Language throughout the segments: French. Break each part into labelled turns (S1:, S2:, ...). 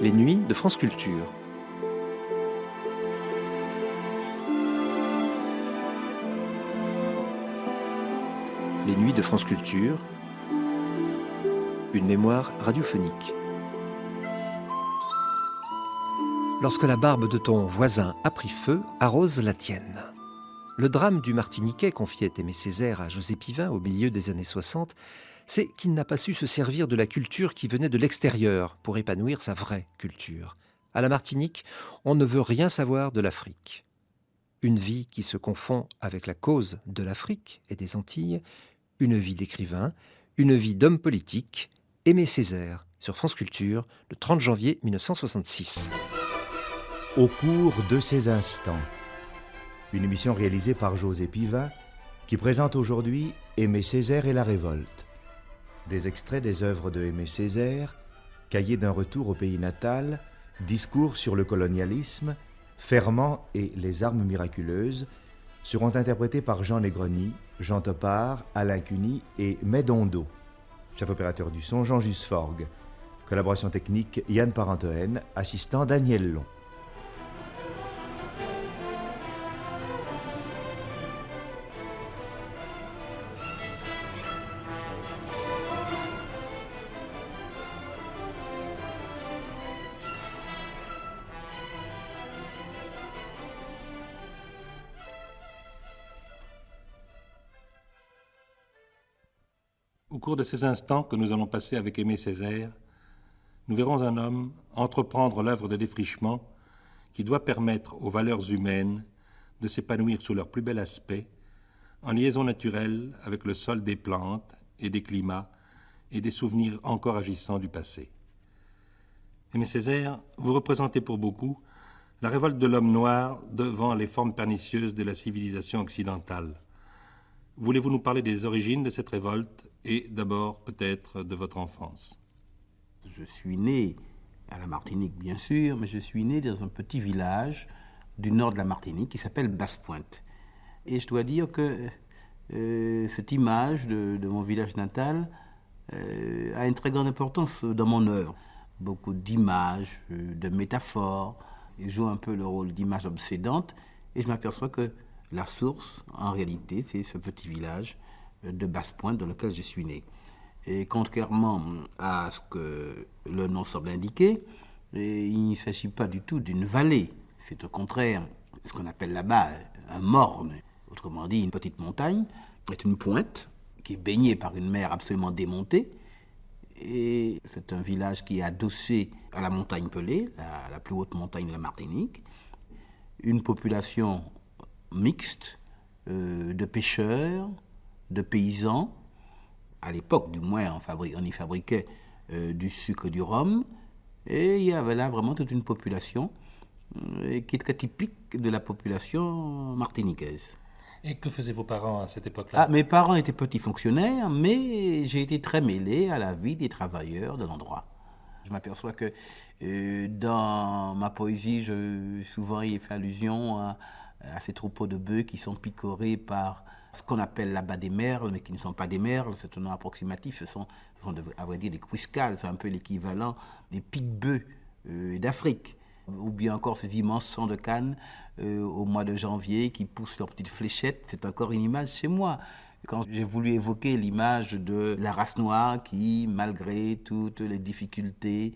S1: Les nuits de France Culture. Les nuits de France Culture, une mémoire radiophonique. Lorsque la barbe de ton voisin a pris feu, arrose la tienne. Le drame du Martiniquais, confiait Aimé Césaire à José Pivin au milieu des années 60, c'est qu'il n'a pas su se servir de la culture qui venait de l'extérieur pour épanouir sa vraie culture. À la Martinique, on ne veut rien savoir de l'Afrique. Une vie qui se confond avec la cause de l'Afrique et des Antilles, une vie d'écrivain, une vie d'homme politique, Aimé Césaire, sur France Culture, le 30 janvier 1966.
S2: Au cours de ces instants, une émission réalisée par José Pivin qui présente aujourd'hui Aimé Césaire et la révolte. Des extraits des œuvres de Aimé Césaire, Cahier d'un retour au pays natal, Discours sur le colonialisme, Ferment et les armes miraculeuses seront interprétés par Jean Negroni, Jean Topard, Alain Cuny et Médondo. Chef opérateur du son, Jean Jusforgue. Collaboration technique, Yann Parentoen, assistant Daniel Long.
S3: Au cours de ces instants que nous allons passer avec Aimé Césaire, nous verrons un homme entreprendre l'œuvre de défrichement qui doit permettre aux valeurs humaines de s'épanouir sous leur plus bel aspect, en liaison naturelle avec le sol des plantes et des climats et des souvenirs encore agissants du passé. Aimé Césaire, vous représentez pour beaucoup la révolte de l'homme noir devant les formes pernicieuses de la civilisation occidentale. Voulez-vous nous parler des origines de cette révolte et d'abord peut-être de votre enfance?
S4: Je suis né à la Martinique, bien sûr, mais je suis né dans un petit village du nord de la Martinique qui s'appelle Basse-Pointe. Et je dois dire que cette image de mon village natal a une très grande importance dans mon œuvre. Beaucoup d'images, de métaphores, et joue un peu le rôle d'image obsédante. Et je m'aperçois que la source, en réalité, c'est ce petit village de Basse-Pointe dans lequel je suis né. Et contrairement à ce que le nom semble indiquer, il ne s'agit pas du tout d'une vallée. C'est au contraire ce qu'on appelle là-bas un morne. Autrement dit, une petite montagne est une pointe qui est baignée par une mer absolument démontée. Et c'est un village qui est adossé à la montagne Pelée, la plus haute montagne de la Martinique. Une population mixte de pêcheurs, de paysans. À l'époque, du moins, on y fabriquait du sucre et du rhum. Et il y avait là vraiment toute une population qui est très typique de la population martiniquaise.
S3: Et que faisaient vos parents à cette époque-là?
S4: Mes parents étaient petits fonctionnaires, mais j'ai été très mêlé à la vie des travailleurs de l'endroit. Je m'aperçois que dans ma poésie, souvent il est fait allusion à ces troupeaux de bœufs qui sont picorés par ce qu'on appelle là-bas des merles, mais qui ne sont pas des merles, c'est un nom approximatif, ce sont à vrai dire des quiscales, c'est un peu l'équivalent des pique-bœufs d'Afrique. Ou bien encore ces immenses champs de canne au mois de janvier qui poussent leurs petites fléchettes, c'est encore une image chez moi. Quand j'ai voulu évoquer l'image de la race noire qui, malgré toutes les difficultés,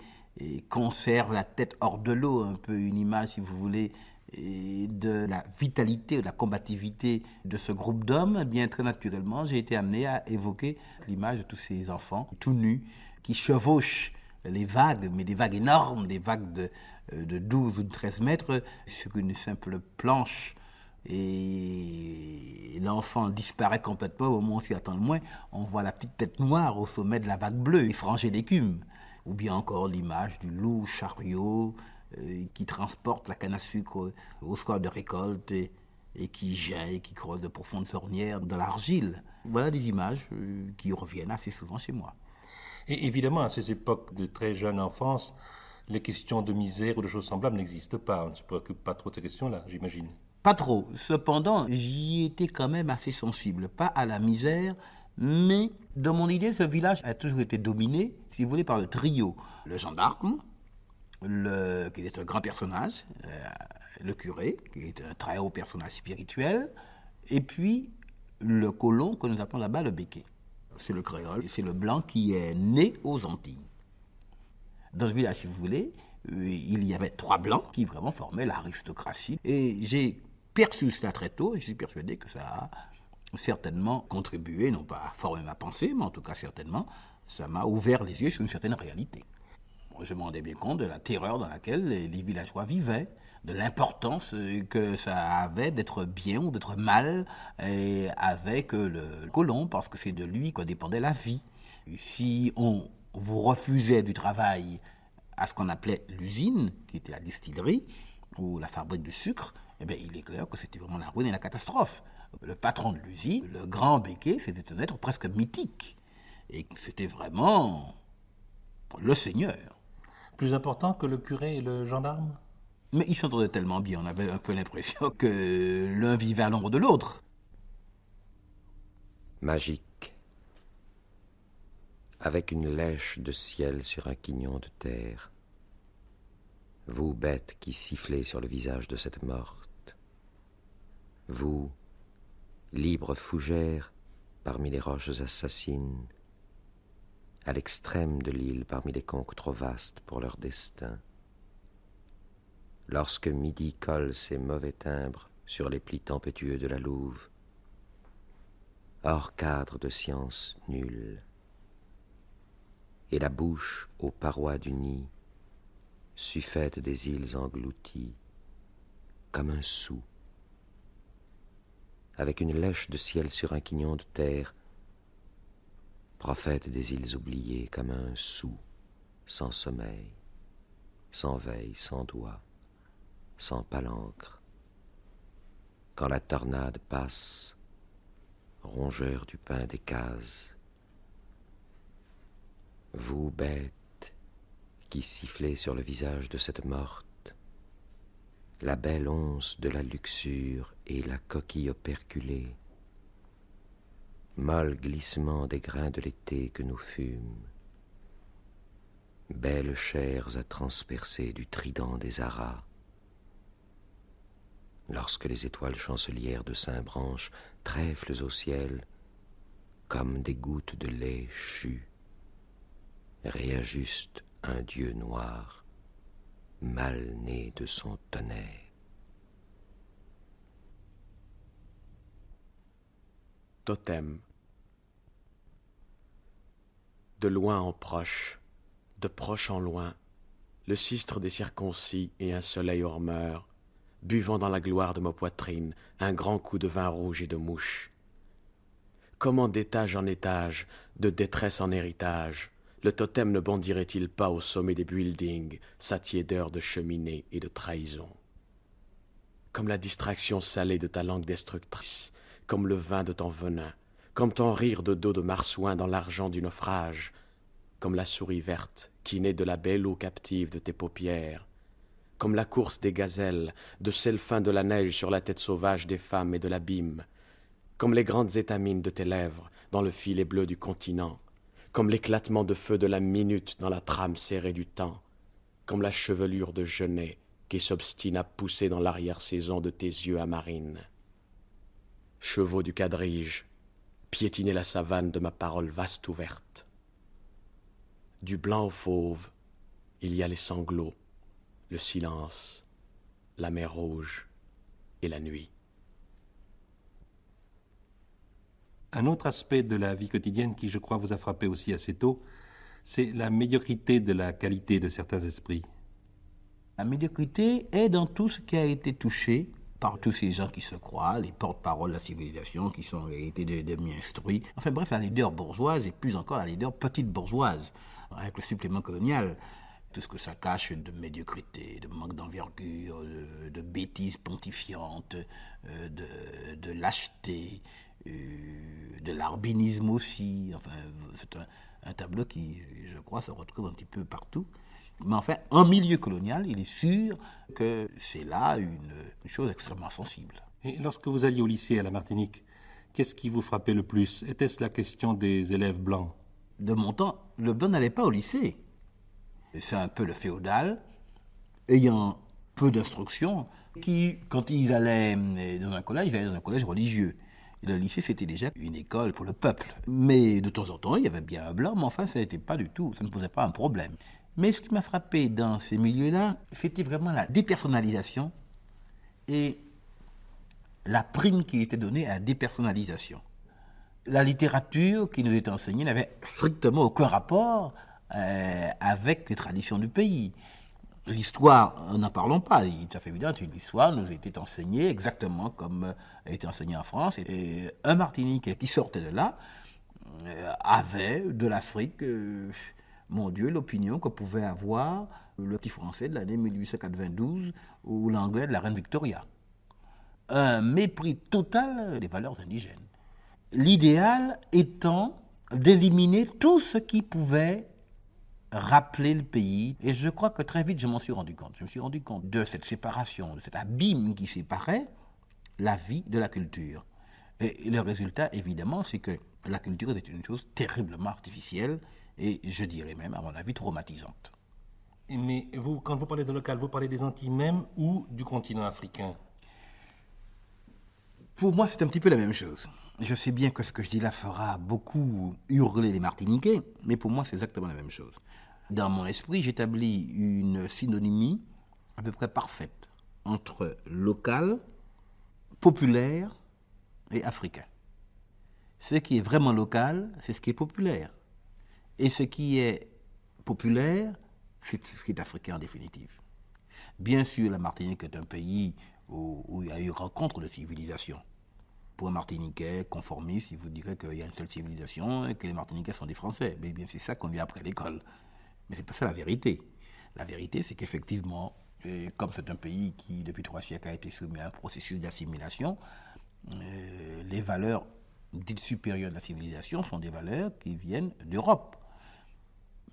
S4: conserve la tête hors de l'eau, un peu une image, si vous voulez, de la vitalité, de la combativité de ce groupe d'hommes, eh bien très naturellement, j'ai été amené à évoquer l'image de tous ces enfants tout nus qui chevauchent les vagues, mais des vagues énormes, des vagues de 12 ou de 13 mètres sur une simple planche. Et l'enfant disparaît complètement au moment où on s'y attend le moins. On voit la petite tête noire au sommet de la vague bleue, frangée d'écume. Ou bien encore l'image du loup chariot qui transporte la canne à sucre au soir de récolte et qui jaillit, qui creuse de profondes ornières dans l'argile. Voilà des images qui reviennent assez souvent chez moi.
S3: Et évidemment, à ces époques de très jeune enfance, les questions de misère ou de choses semblables n'existent pas. On ne se préoccupe pas trop de ces questions-là, j'imagine.
S4: Pas trop. Cependant, j'y étais quand même assez sensible. Pas à la misère, mais dans mon idée, ce village a toujours été dominé, si vous voulez, par le trio. Le gendarme, qui est un grand personnage, le curé, qui est un très haut personnage spirituel, et puis le colon que nous appelons là-bas le béquet. C'est le créole, c'est le blanc qui est né aux Antilles. Dans le village, si vous voulez, il y avait 3 blancs qui vraiment formaient l'aristocratie. Et j'ai perçu cela très tôt, je suis persuadé que ça a certainement contribué, non pas à former ma pensée, mais en tout cas certainement, ça m'a ouvert les yeux sur une certaine réalité. Je me rendais bien compte de la terreur dans laquelle les villageois vivaient, de l'importance que ça avait d'être bien ou d'être mal avec le colon, parce que c'est de lui que dépendait la vie. Si on vous refusait du travail à ce qu'on appelait l'usine, qui était la distillerie, ou la fabrique de sucre, eh bien, il est clair que c'était vraiment la ruine et la catastrophe. Le patron de l'usine, le grand béquet, c'était un être presque mythique. Et c'était vraiment le seigneur.
S3: Plus important que le curé et le gendarme?
S4: Mais ils s'entendaient tellement bien, on avait un peu l'impression que l'un vivait à l'ombre de l'autre.
S5: Magique, avec une lèche de ciel sur un quignon de terre, vous, bêtes qui sifflez sur le visage de cette morte, vous, libres fougères parmi les roches assassines, à l'extrême de l'île parmi les conques trop vastes pour leur destin. Lorsque midi colle ses mauvais timbres sur les plis tempétueux de la louve, hors cadre de science nulle, et la bouche aux parois du nid, suffète des îles englouties, comme un sou, avec une lèche de ciel sur un quignon de terre, prophète des îles oubliées comme un sou, sans sommeil, sans veille, sans doigt, sans palanque. Quand la tornade passe, rongeur du pain des cases, vous, bêtes, qui sifflez sur le visage de cette morte, la belle once de la luxure et la coquille operculée, molle glissement des grains de l'été que nous fûmes, belles chairs à transpercer du trident des aras, lorsque les étoiles chancelières de Saint-Branche trèflent au ciel comme des gouttes de lait chu, réajustent un dieu noir, mal né de son tonnerre.
S6: Totem. De loin en proche, de proche en loin, le sistre des circoncis et un soleil ormeur, buvant dans la gloire de ma poitrine un grand coup de vin rouge et de mouche. Comment d'étage en étage, de détresse en héritage, le totem ne bondirait-il pas au sommet des buildings, satié d'heures de cheminée et de trahison? Comme la distraction salée de ta langue destructrice, comme le vin de ton venin, comme ton rire de dos de marsouin dans l'argent du naufrage, comme la souris verte qui naît de la belle eau captive de tes paupières, comme la course des gazelles, de celle fin de la neige sur la tête sauvage des femmes et de l'abîme, comme les grandes étamines de tes lèvres dans le filet bleu du continent, comme l'éclatement de feu de la minute dans la trame serrée du temps, comme la chevelure de genêt qui s'obstine à pousser dans l'arrière-saison de tes yeux amarines. Chevaux du quadrige, piétinez la savane de ma parole vaste ouverte. Du blanc au fauve, il y a les sanglots, le silence, la mer rouge et la nuit.
S3: Un autre aspect de la vie quotidienne qui, je crois, vous a frappé aussi assez tôt, c'est la médiocrité de la qualité de certains esprits.
S4: La médiocrité est dans tout ce qui a été touché par tous ces gens qui se croient, les porte-paroles de la civilisation, qui sont en réalité des demi-instruits. Enfin bref, la laideur bourgeoise et plus encore la laideur petite bourgeoise, avec le supplément colonial. Tout ce que ça cache de médiocrité, de manque d'envergure, de bêtises pontifiantes, de lâcheté, de l'arbinisme aussi. Enfin, c'est un tableau qui, je crois, se retrouve un petit peu partout. Mais enfin, en milieu colonial, il est sûr que c'est là une chose extrêmement sensible.
S3: Et lorsque vous alliez au lycée à la Martinique, qu'est-ce qui vous frappait le plus? Était-ce la question des élèves blancs?
S4: De mon temps, le blanc n'allait pas au lycée. C'est un peu le féodal ayant peu d'instruction, qui, quand ils allaient dans un collège, ils allaient dans un collège religieux. Et le lycée, c'était déjà une école pour le peuple. Mais de temps en temps, il y avait bien un blanc, mais enfin, ça n'était pas du tout, ça ne posait pas un problème. Mais ce qui m'a frappé dans ces milieux-là, c'était vraiment la dépersonnalisation et la prime qui était donnée à la dépersonnalisation. La littérature qui nous était enseignée n'avait strictement aucun rapport avec les traditions du pays. L'histoire, n'en parlons pas, il est tout à fait évident, l'histoire nous était enseignée exactement comme elle était enseignée en France. Et un Martiniquais qui sortait de là avait de l'Afrique, mon Dieu, l'opinion que pouvait avoir le petit Français de l'année 1892 ou l'Anglais de la reine Victoria. Un mépris total des valeurs indigènes. L'idéal étant d'éliminer tout ce qui pouvait rappeler le pays. Et je crois que très vite, je m'en suis rendu compte. Je me suis rendu compte de cette séparation, de cet abîme qui séparait la vie de la culture. Et le résultat, évidemment, c'est que la culture est une chose terriblement artificielle et, je dirais même, à mon avis, traumatisante.
S3: Mais vous, quand vous parlez de local, vous parlez des Antilles même ou du continent africain?
S4: Pour moi, c'est un petit peu la même chose. Je sais bien que ce que je dis là fera beaucoup hurler les Martiniquais, mais pour moi, c'est exactement la même chose. Dans mon esprit, j'établis une synonymie à peu près parfaite entre local, populaire et africain. Ce qui est vraiment local, c'est ce qui est populaire. Et ce qui est populaire, c'est ce qui est africain en définitive. Bien sûr, la Martinique est un pays où il y a eu rencontre de civilisations. Pour un Martiniquais conformiste, il vous dirait qu'il y a une seule civilisation et que les Martiniquais sont des Français. Mais bien, c'est ça qu'on lui a appris à l'école. Mais c'est pas ça la vérité. La vérité, c'est qu'effectivement, comme c'est un pays qui, depuis 3 siècles, a été soumis à un processus d'assimilation, les valeurs dites supérieures de la civilisation sont des valeurs qui viennent d'Europe.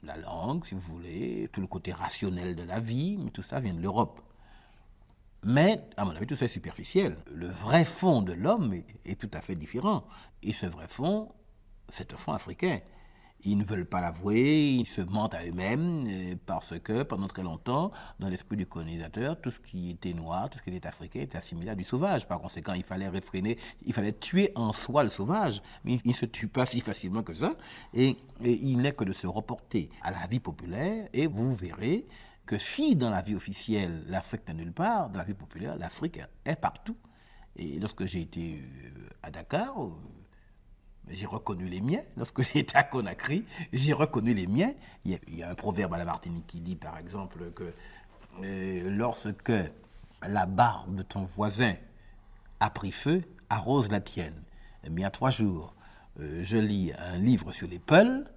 S4: La langue, si vous voulez, tout le côté rationnel de la vie, mais tout ça vient de l'Europe. Mais, à mon avis, tout ça est superficiel. Le vrai fond de l'homme est tout à fait différent. Et ce vrai fond, c'est un fond africain. Ils ne veulent pas l'avouer, ils se mentent à eux-mêmes, parce que, pendant très longtemps, dans l'esprit du colonisateur, tout ce qui était noir, tout ce qui était africain était assimilé à du sauvage. Par conséquent, il fallait réfréner, il fallait tuer en soi le sauvage. Mais il ne se tue pas si facilement que ça. Et il n'est que de se reporter à la vie populaire, et vous verrez que si dans la vie officielle, l'Afrique n'est nulle part, dans la vie populaire, l'Afrique est partout. Et lorsque j'ai été à Dakar, j'ai reconnu les miens. Lorsque j'ai été à Conakry, j'ai reconnu les miens. Il y a un proverbe à la Martinique qui dit, par exemple, que lorsque la barbe de ton voisin a pris feu, arrose la tienne. Eh bien, 3 jours, je lis un livre sur les Peuls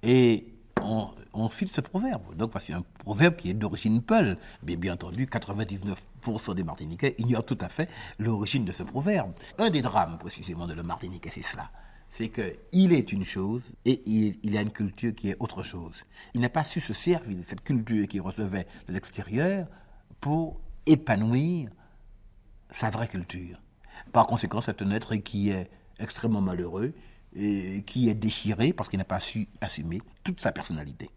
S4: et on cite ce proverbe. Donc, parce que c'est un proverbe qui est d'origine peul. Mais bien entendu, 99% des Martiniquais ignorent tout à fait l'origine de ce proverbe. Un des drames, précisément, de le Martiniquais, c'est cela. C'est qu'il est une chose et il a une culture qui est autre chose. Il n'a pas su se servir de cette culture qu'il recevait de l'extérieur pour épanouir sa vraie culture. Par conséquent, c'est un être qui est extrêmement malheureux et qui est déchiré parce qu'il n'a pas su assumer toute sa personnalité.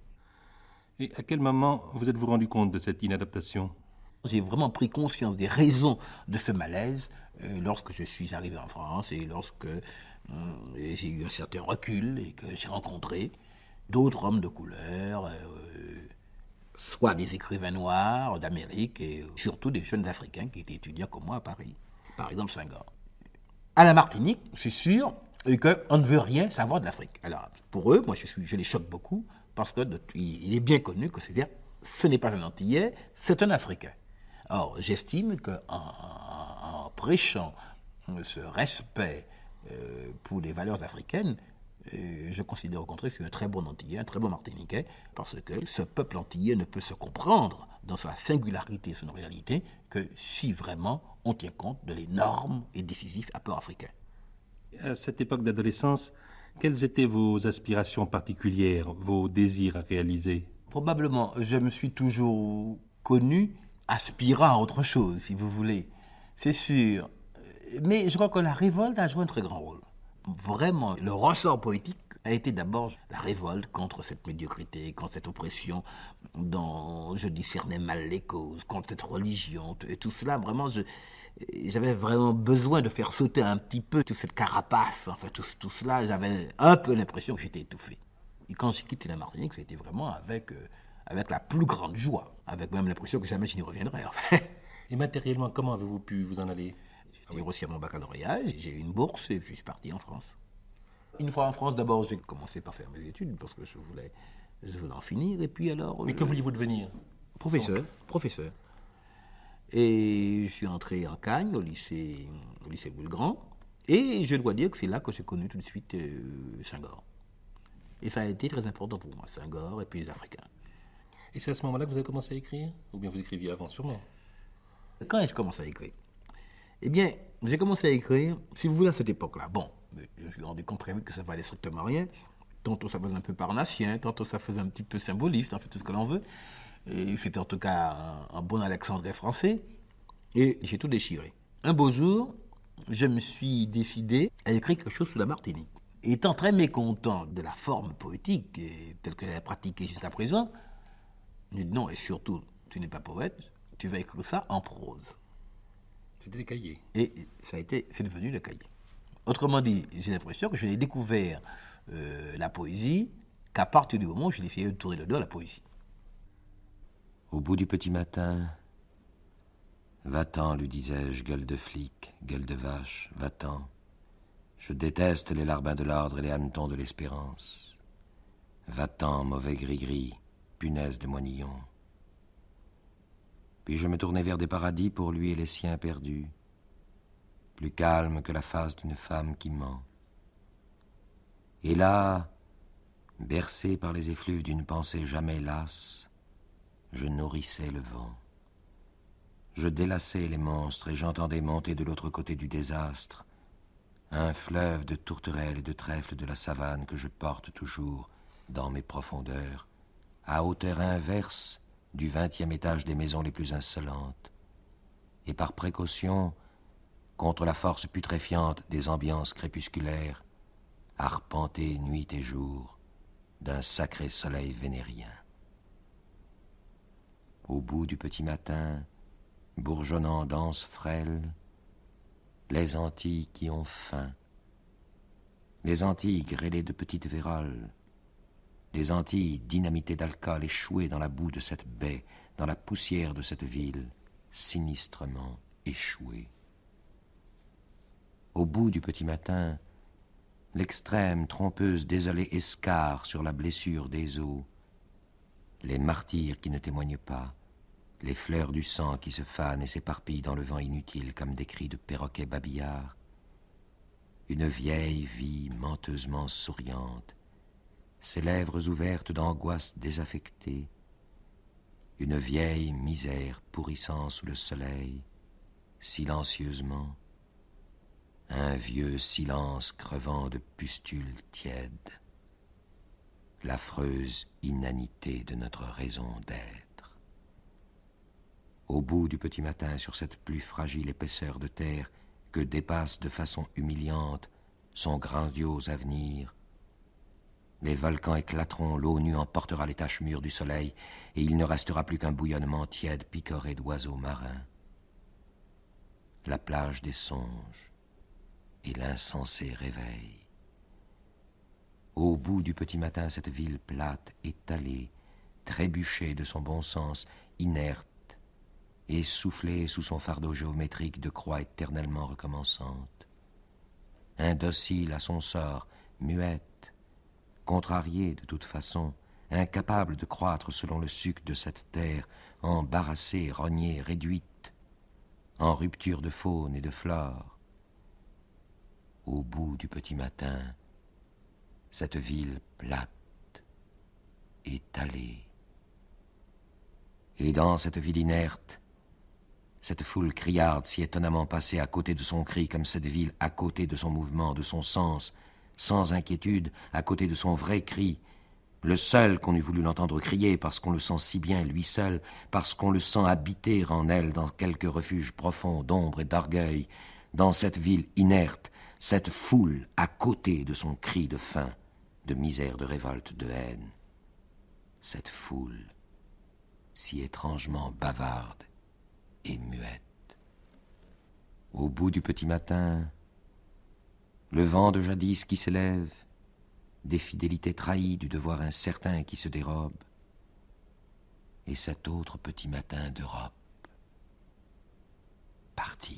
S3: Et à quel moment vous êtes-vous rendu compte de cette inadaptation?
S4: J'ai vraiment pris conscience des raisons de ce malaise lorsque je suis arrivé en France et lorsque j'ai eu un certain recul et que j'ai rencontré d'autres hommes de couleur, soit des écrivains noirs d'Amérique et surtout des jeunes Africains qui étaient étudiants comme moi à Paris, par exemple Senghor. À la Martinique, c'est sûr qu'on ne veut rien savoir de l'Afrique. Alors, pour eux, moi, je les choque beaucoup parce qu'il est bien connu que ce n'est pas un Antillais, c'est un Africain. Or, j'estime qu'en prêchant ce respect pour les valeurs africaines, je considère au contraire que je suis un très bon Antillais, un très bon Martiniquais, parce que ce peuple antillais ne peut se comprendre dans sa singularité et son réalité que si vraiment on tient compte de l'énorme et décisif apport africain.
S3: À cette époque d'adolescence, quelles étaient vos aspirations particulières, vos désirs à réaliser?
S4: Probablement, je me suis toujours connu aspirant à autre chose, si vous voulez. C'est sûr. Mais je crois que la révolte a joué un très grand rôle. Vraiment, le ressort poétique a été d'abord la révolte contre cette médiocrité, contre cette oppression dont je discernais mal les causes, contre cette religion, et tout cela, vraiment, j'avais vraiment besoin de faire sauter un petit peu toute cette carapace, enfin tout cela, j'avais un peu l'impression que j'étais étouffé. Et quand j'ai quitté la Martinique, c'était vraiment avec la plus grande joie, avec même l'impression que jamais je n'y reviendrai, enfin.
S3: Et matériellement, comment avez-vous pu vous en aller?
S4: J'ai reçu mon baccalauréat, j'ai eu une bourse et je suis parti en France. Une fois en France, d'abord, j'ai commencé par faire mes études parce que je voulais en finir. Et puis alors...
S3: Mais que vouliez-vous devenir?
S4: Professeur. Et je suis entré en Cagne, au lycée Louis-le-Grand. Et je dois dire que c'est là que j'ai connu tout de suite Senghor. Et ça a été très important pour moi, Senghor et puis les Africains.
S3: Et c'est à ce moment-là que vous avez commencé à écrire? Ou bien vous écriviez avant, sûrement?
S4: Quand ai-je commencé à écrire? Eh bien, j'ai commencé à écrire, si vous voulez, à cette époque-là. Bon, je me suis rendu compte très vite que ça valait strictement rien. Tantôt ça faisait un peu parnassien, tantôt ça faisait un petit peu symboliste, en fait, tout ce que l'on veut. Et c'était en tout cas un bon alexandrin français. Et j'ai tout déchiré. Un beau jour, je me suis décidé à écrire quelque chose sur la Martinique. Étant très mécontent de la forme poétique telle que j'avais pratiquée jusqu'à présent, j'ai dit non, et surtout, tu n'es pas poète, tu vas écrire ça en prose.
S3: C'était les cahiers.
S4: Et c'est devenu le cahier. Autrement dit, j'ai l'impression que je n'ai découvert la poésie qu'à partir du moment où j'ai essayé de tourner le dos à la poésie.
S5: Au bout du petit matin, va-t'en, lui disais-je, gueule de flic, gueule de vache, va-t'en. Je déteste les larbins de l'ordre et les hannetons de l'espérance. Va-t'en, mauvais gris-gris, punaise de moinillon. Puis je me tournai vers des paradis pour lui et les siens perdus, plus calme que la face d'une femme qui ment. Et là, bercé par les effluves d'une pensée jamais lasse, je nourrissais le vent. Je délassais les monstres et j'entendais monter de l'autre côté du désastre un fleuve de tourterelles et de trèfles de la savane que je porte toujours dans mes profondeurs, à hauteur inverse du 20e étage des maisons les plus insolentes, et par précaution, contre la force putréfiante des ambiances crépusculaires, arpentées nuit et jour d'un sacré soleil vénérien. Au bout du petit matin, bourgeonnant danse frêle, les Antilles qui ont faim, les Antilles grêlées de petites véroles, les Antilles dynamitées d'alcool échouées dans la boue de cette baie, dans la poussière de cette ville, sinistrement échouées. Au bout du petit matin, l'extrême trompeuse désolée escarre sur la blessure des eaux, les martyrs qui ne témoignent pas, les fleurs du sang qui se fanent et s'éparpillent dans le vent inutile comme des cris de perroquets babillards, une vieille vie menteusement souriante, ses lèvres ouvertes d'angoisse désaffectée, une vieille misère pourrissant sous le soleil, silencieusement, un vieux silence crevant de pustules tièdes, l'affreuse inanité de notre raison d'être. Au bout du petit matin, sur cette plus fragile épaisseur de terre que dépasse de façon humiliante son grandiose avenir, les volcans éclateront, l'eau nue emportera les taches mûres du soleil, et il ne restera plus qu'un bouillonnement tiède picoré d'oiseaux marins. La plage des songes et l'insensé réveil. Au bout du petit matin, cette ville plate, étalée, trébuchée de son bon sens, inerte, essoufflée sous son fardeau géométrique de croix éternellement recommençante. Indocile à son sort, muette, contrariée de toute façon, incapable de croître selon le suc de cette terre, embarrassée, rognée, réduite, en rupture de faune et de flore. Au bout du petit matin, cette ville plate, étalée. Et dans cette ville inerte, cette foule criarde si étonnamment passée à côté de son cri comme cette ville à côté de son mouvement, de son sens, sans inquiétude, à côté de son vrai cri, le seul qu'on eût voulu l'entendre crier parce qu'on le sent si bien lui seul, parce qu'on le sent habiter en elle dans quelque refuge profond d'ombre et d'orgueil, dans cette ville inerte, cette foule à côté de son cri de faim, de misère, de révolte, de haine. Cette foule, si étrangement bavarde et muette. Au bout du petit matin, le vent de jadis qui s'élève, des fidélités trahies, du devoir incertain qui se dérobe, et cet autre petit matin d'Europe. Partir.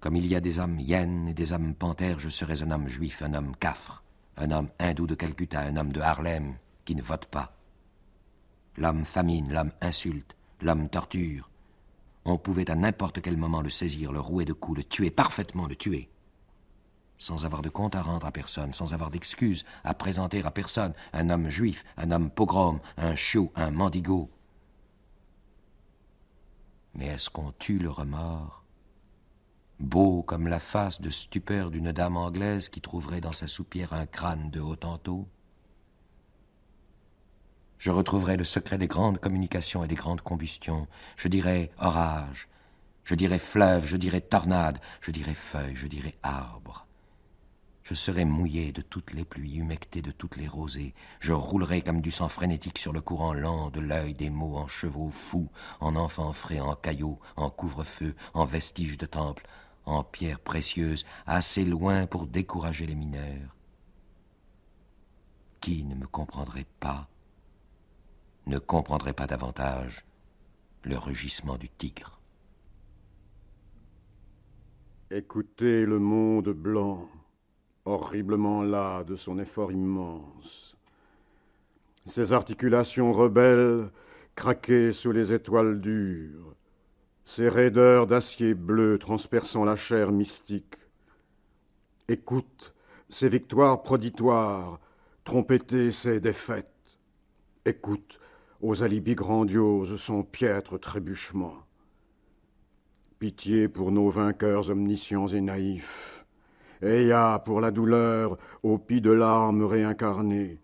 S5: Comme il y a des hommes hyènes et des hommes panthères, je serais un homme juif, un homme cafre, un homme hindou de Calcutta, un homme de Harlem qui ne vote pas. L'homme famine, l'homme insulte, l'homme torture. On pouvait à n'importe quel moment le saisir, le rouer de coups, le tuer, parfaitement le tuer. Sans avoir de compte à rendre à personne, sans avoir d'excuses à présenter à personne, un homme juif, un homme pogrom, un chiot, un mendigo. Mais est-ce qu'on tue le remords, beau comme la face de stupeur d'une dame anglaise qui trouverait dans sa soupière un crâne de Hottentot? Je retrouverai le secret des grandes communications et des grandes combustions. Je dirai orage, je dirai fleuve, je dirai tornade, je dirai feuille, je dirai arbre. Je serai mouillé de toutes les pluies, humecté de toutes les rosées. Je roulerai comme du sang frénétique sur le courant lent de l'œil des mots, en chevaux fous, en enfants frais, en caillots, en couvre-feu, en vestiges de temples, en pierres précieuses, assez loin pour décourager les mineurs. Qui ne me comprendrait pas, ne comprendrait pas davantage le rugissement du tigre.
S7: Écoutez le monde blanc, horriblement las de son effort immense. Ses articulations rebelles craquées sous les étoiles dures, ses raideurs d'acier bleu transperçant la chair mystique. Écoute ses victoires proditoires, trompetter ses défaites. Écoute aux alibis grandioses son piètre trébuchement. Pitié pour nos vainqueurs omniscients et naïfs. Ayez pour la douleur aux pis de larmes réincarnées,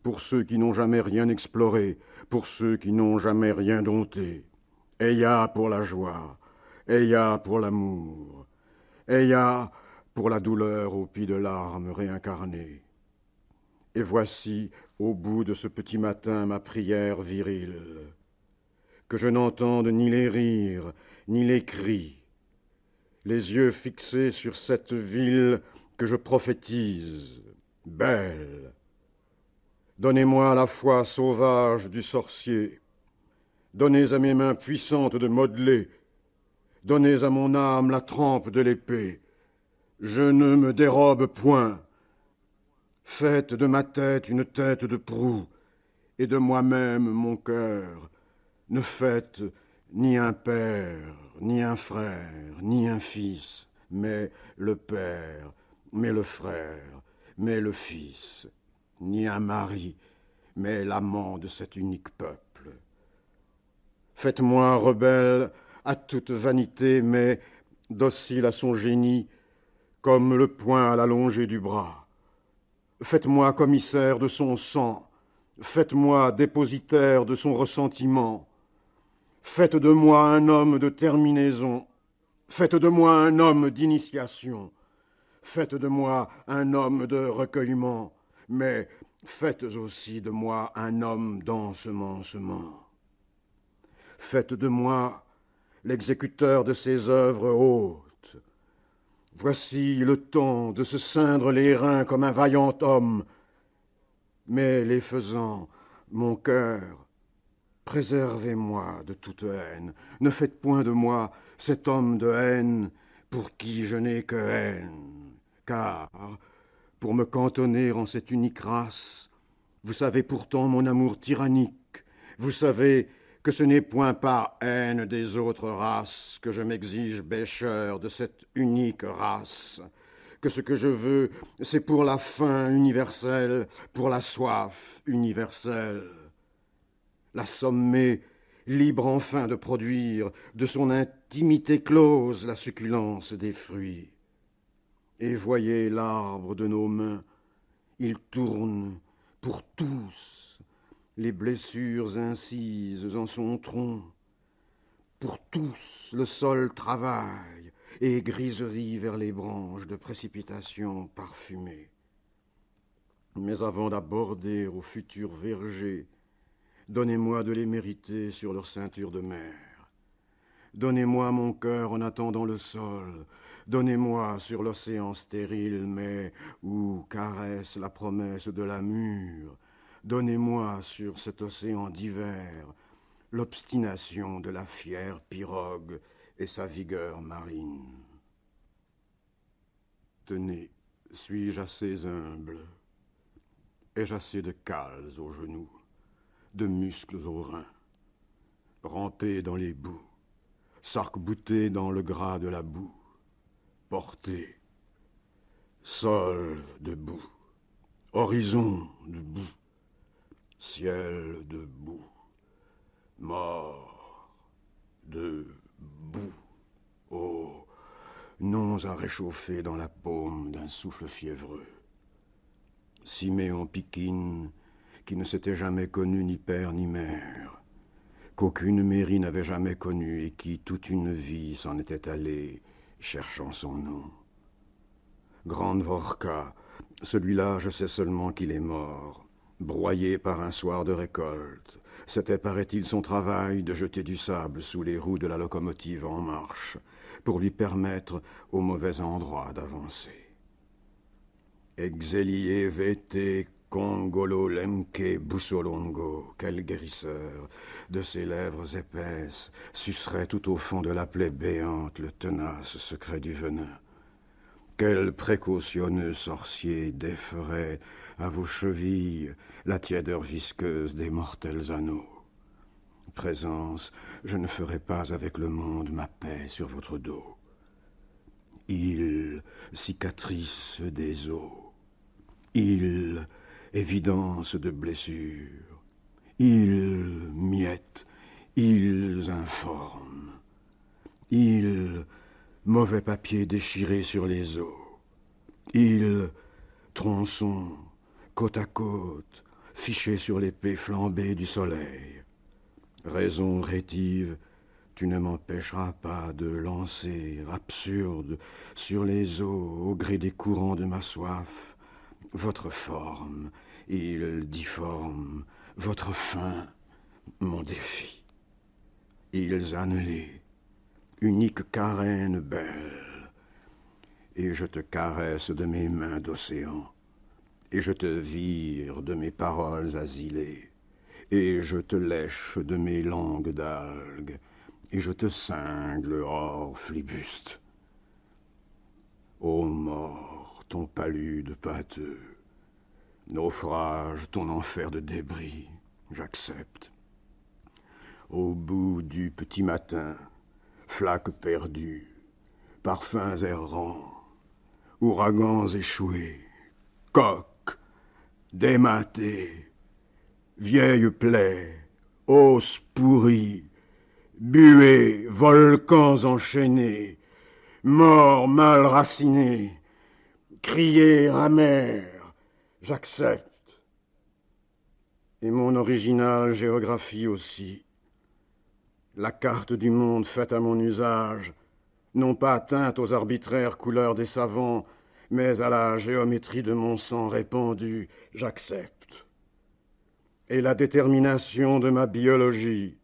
S7: pour ceux qui n'ont jamais rien exploré, pour ceux qui n'ont jamais rien dompté. Ayez pour la joie, ayez pour l'amour, ayez pour la douleur aux pis de larmes réincarnées. Et voici, au bout de ce petit matin, ma prière virile. Que je n'entende ni les rires, ni les cris. Les yeux fixés sur cette ville que je prophétise, belle. Donnez-moi la foi sauvage du sorcier. Donnez à mes mains puissantes de modeler. Donnez à mon âme la trempe de l'épée. Je ne me dérobe point. Faites de ma tête une tête de proue, et de moi-même mon cœur. Ne faites ni un père, ni un frère, ni un fils, mais le père, mais le frère, mais le fils, ni un mari, mais l'amant de cet unique peuple. Faites-moi rebelle à toute vanité, mais docile à son génie, comme le poing à l'allongée du bras. Faites-moi commissaire de son sang, faites-moi dépositaire de son ressentiment. Faites de moi un homme de terminaison, faites de moi un homme d'initiation, faites de moi un homme de recueillement, mais faites aussi de moi un homme d'ensemencement. Faites de moi l'exécuteur de ces œuvres hautes. Voici le temps de se ceindre les reins comme un vaillant homme, mais les faisant, mon cœur, préservez-moi de toute haine. Ne faites point de moi cet homme de haine pour qui je n'ai que haine. Car, pour me cantonner en cette unique race, vous savez pourtant mon amour tyrannique. Vous savez que ce n'est point par haine des autres races que je m'exige bêcheur de cette unique race. Que ce que je veux, c'est pour la faim universelle, pour la soif universelle. L'assommé, libre enfin de produire de son intimité close la succulence des fruits. Et voyez l'arbre de nos mains, il tourne pour tous, les blessures incises en son tronc. Pour tous, le sol travaille et griserie vers les branches de précipitations parfumées. Mais avant d'aborder au futur verger, donnez-moi de les mériter sur leur ceinture de mer. Donnez-moi mon cœur en attendant le sol. Donnez-moi sur l'océan stérile, mais où caresse la promesse de la mûre. Donnez-moi sur cet océan d'hiver l'obstination de la fière pirogue et sa vigueur marine. Tenez, suis-je assez humble? Ai-je assez de cales aux genoux, de muscles aux reins, ramper dans les boues, s'arc-bouter dans le gras de la boue, porter, sol debout, horizon debout, ciel debout, mort debout, oh, noms à réchauffer dans la paume d'un souffle fiévreux. Siméon Pikine, qui ne s'était jamais connu ni père ni mère, qu'aucune mairie n'avait jamais connu et qui, toute une vie, s'en était allé, cherchant son nom. Grande Vorka, celui-là, je sais seulement qu'il est mort, broyé par un soir de récolte. C'était, paraît-il, son travail de jeter du sable sous les roues de la locomotive en marche, pour lui permettre au mauvais endroit d'avancer. Exelie vete Congolo lemke bussolongo, quel guérisseur de ses lèvres épaisses sucerait tout au fond de la plaie béante le tenace secret du venin. Quel précautionneux sorcier déferait à vos chevilles la tièdeur visqueuse des mortels anneaux. Présence, je ne ferai pas avec le monde ma paix sur votre dos. Il, cicatrice des os. Il, évidence de blessures. Ils, miettes. Ils, informes. Ils, mauvais papier déchiré sur les os. Ils, tronçons, côte à côte, fichés sur l'épée flambée du soleil. Raison rétive, tu ne m'empêcheras pas de lancer, absurde, sur les eaux, au gré des courants de ma soif, votre forme, il difforme, votre fin, mon défi. Ils annelés, unique carène belle, et je te caresse de mes mains d'océan, et je te vire de mes paroles asilées, et je te lèche de mes langues d'algues, et je te cingle hors flibuste. Ô mort, ton palude pâteux, naufrage, ton enfer de débris, j'accepte. Au bout du petit matin, flaques perdues, parfums errants, ouragans échoués, coques, dématés, vieilles plaies, os pourris, buées, volcans enchaînés, morts mal racinés, criers amers, j'accepte. Et mon originale géographie aussi. La carte du monde faite à mon usage, non pas atteinte aux arbitraires couleurs des savants, mais à la géométrie de mon sang répandu, j'accepte. Et la détermination de ma biologie,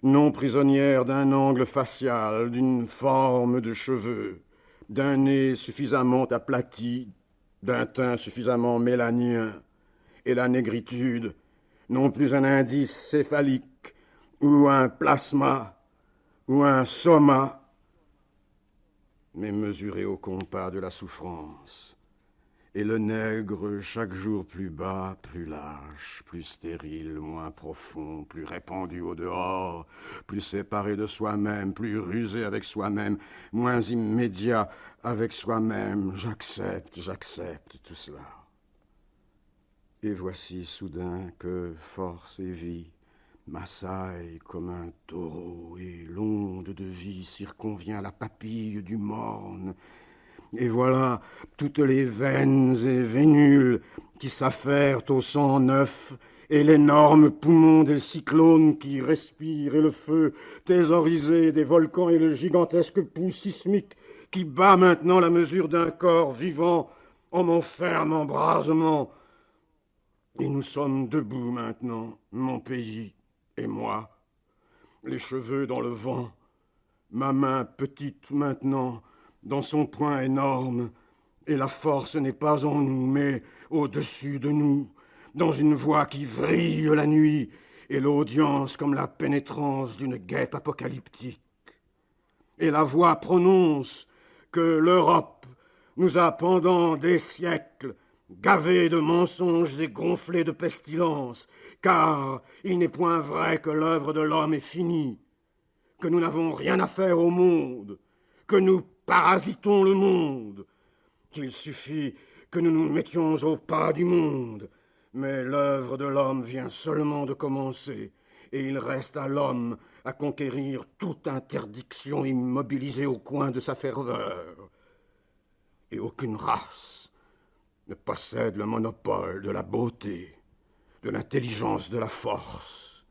S7: non prisonnière d'un angle facial, d'une forme de cheveux, d'un nez suffisamment aplati, d'un teint suffisamment mélanien, et la négritude, non plus un indice céphalique, ou un plasma, ou un soma, mais mesuré au compas de la souffrance, et le nègre chaque jour plus bas, plus lâche, plus stérile, moins profond, plus répandu au dehors, plus séparé de soi-même, plus rusé avec soi-même, moins immédiat avec soi-même. J'accepte tout cela. Et voici soudain que force et vie m'assaillent comme un taureau, et l'onde de vie circonvient la papille du morne. Et voilà toutes les veines et vénules qui s'affairent au sang neuf, et l'énorme poumon des cyclones qui respirent, et le feu thésaurisé des volcans, et le gigantesque pouls sismique qui bat maintenant la mesure d'un corps vivant en mon ferme embrasement. Et nous sommes debout maintenant, mon pays et moi, les cheveux dans le vent, ma main petite maintenant, dans son poing énorme, et la force n'est pas en nous, mais au-dessus de nous, dans une voix qui vrille la nuit, et l'audience comme la pénétrance d'une guêpe apocalyptique. Et la voix prononce que l'Europe nous a pendant des siècles gavés de mensonges et gonflés de pestilence, car il n'est point vrai que l'œuvre de l'homme est finie, que nous n'avons rien à faire au monde, que nous parasitons le monde, qu'il suffit que nous nous mettions au pas du monde, mais l'œuvre de l'homme vient seulement de commencer, et il reste à l'homme à conquérir toute interdiction immobilisée au coin de sa ferveur. Et aucune race ne possède le monopole de la beauté, de l'intelligence, de la force.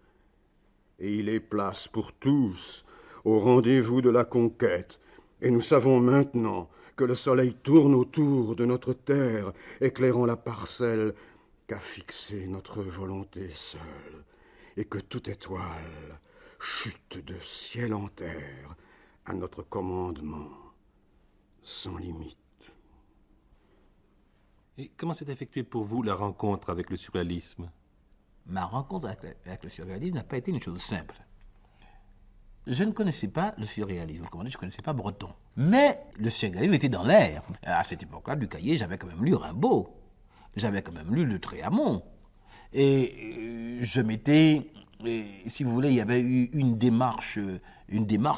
S7: Et il est place pour tous au rendez-vous de la conquête. Et nous savons maintenant que le soleil tourne autour de notre terre, éclairant la parcelle qu'a fixée notre volonté seule, et que toute étoile chute de ciel en terre à notre commandement, sans limite.
S3: Et comment s'est effectuée pour vous la rencontre avec le surréalisme?
S4: Ma rencontre avec le surréalisme n'a pas été une chose simple. Je ne connaissais pas le surréalisme, je ne connaissais pas Breton. Mais le surréalisme était dans l'air. À cette époque-là, du cahier, j'avais quand même lu Rimbaud. J'avais quand même lu Le Tréamont. Et je m'étais, si vous voulez, il y avait eu une démarche